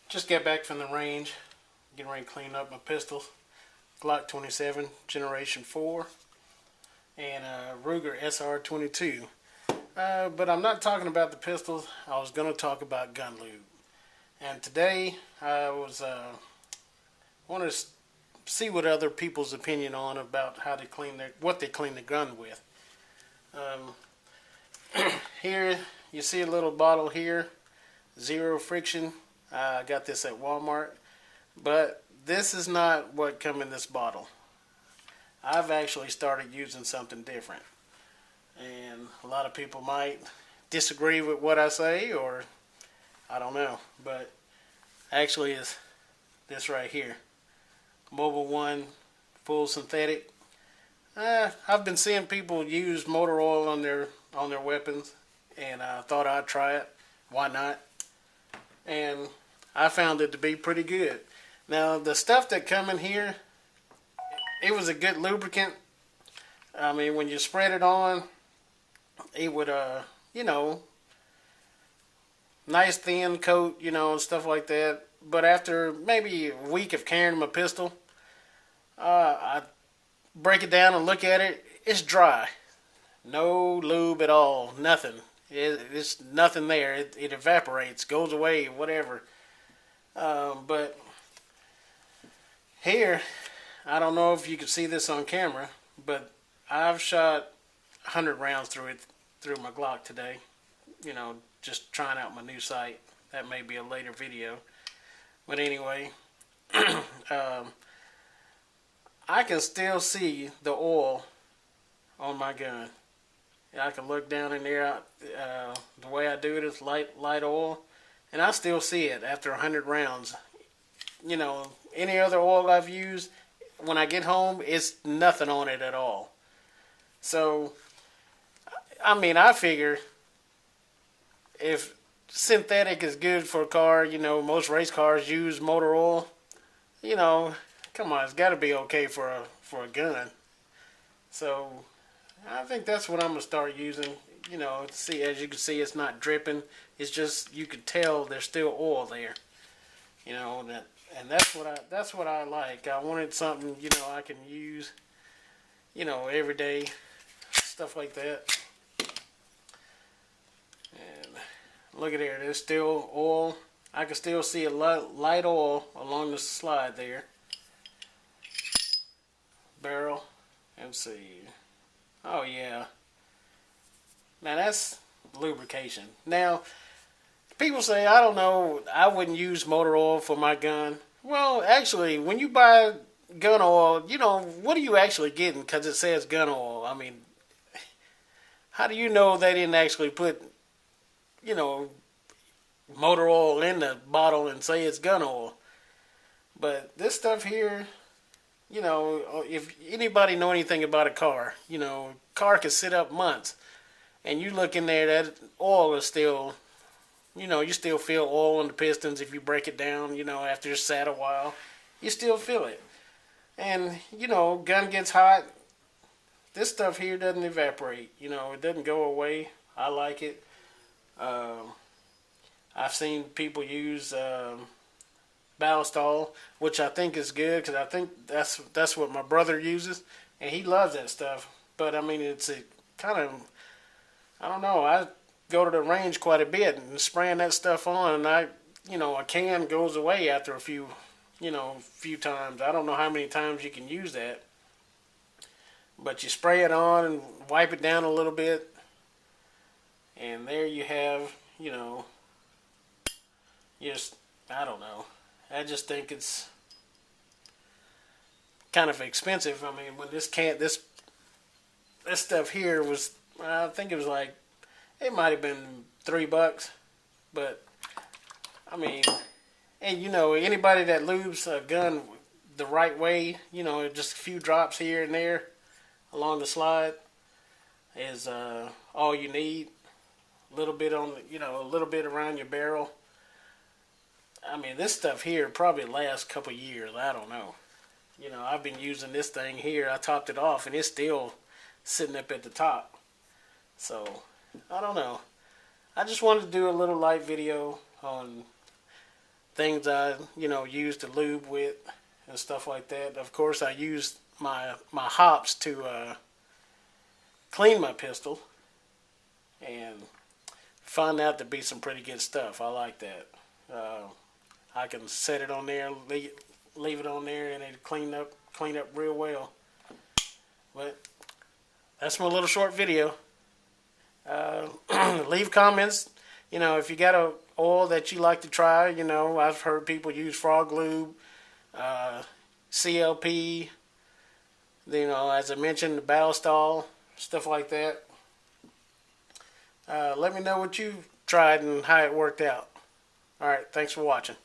Just got back from the range, getting ready to clean up my pistols. Glock 27 Generation 4 and Ruger SR22. But I'm not talking about the pistols. I was going to talk about gun lube. And today I wanted to see what other people's opinion on about how they clean what they clean the gun with. Here you see a little bottle here, zero friction. I got this at Walmart, but this is not what comes in this bottle. I've actually started using something different, and a lot of people might disagree with what I say, or I don't know, but actually is this right here, Mobile One full synthetic. I've been seeing people use motor oil on their weapons, and I thought I'd try it. Why not? And I found it to be pretty good. Now the stuff that come in here, it was a good lubricant. I mean, when you spread it on, it would nice thin coat, and stuff like that. But after maybe a week of carrying my pistol, I break it down and look at it. It's dry. No lube at all. Nothing. It's nothing there. It evaporates, goes away, whatever. But here, I don't know if you can see this on camera, but I've shot 100 rounds through my Glock today. Just trying out my new sight. That may be a later video. But anyway, I can still see the oil on my gun. I can look down in there. The way I do it is light oil, and I still see it after 100 rounds. Any other oil I've used, when I get home, it's nothing on it at all. So, I mean, I figure if synthetic is good for a car, most race cars use motor oil. Come on, it's got to be okay for a gun. So I think that's what I'm gonna start using. See, as you can see, it's not dripping. It's just you can tell there's still oil there. And that's what I like. I wanted something I can use every day, stuff like that. And look at there, there's still oil. I can still see a light oil along the slide there. Barrel, and see. Oh yeah. Now that's lubrication. Now, people say, I don't know, I wouldn't use motor oil for my gun. Well, actually, when you buy gun oil, what are you actually getting? Because it says gun oil. I mean, how do you know they didn't actually put, motor oil in the bottle and say it's gun oil? But this stuff here, if anybody know anything about a car, car can sit up months, and you look in there, that oil is still, you still feel oil in the pistons if you break it down, after it's sat a while, you still feel it. And, gun gets hot, this stuff here doesn't evaporate, it doesn't go away. I like it. I've seen people use ballast oil, which I think is good, because I think that's what my brother uses, and he loves that stuff. But I mean, it's a kind of, I don't know, I go to the range quite a bit and spraying that stuff on, and a can goes away after a few times. I don't know how many times you can use that, but you spray it on and wipe it down a little bit, and there you have, just, I don't know. I just think it's kind of expensive. I mean, when this stuff here was, I think it was like, it might have been $3, but I mean, and anybody that lubes a gun the right way, just a few drops here and there along the slide is all you need. A little bit on a little bit around your barrel. I mean, this stuff here probably lasts a couple years. I don't know. I've been using this thing here. I topped it off, and it's still sitting up at the top. So, I don't know. I just wanted to do a little light video on things I use to lube with and stuff like that. Of course, I use my hops to clean my pistol, and found out to be some pretty good stuff. I like that. I can set it on there, leave it on there, and it'll clean up real well. But that's my little short video. Leave comments. If you got a oil that you like to try, I've heard people use frog lube, CLP, as I mentioned, the battle stall, stuff like that. Let me know what you tried and how it worked out. Alright, thanks for watching.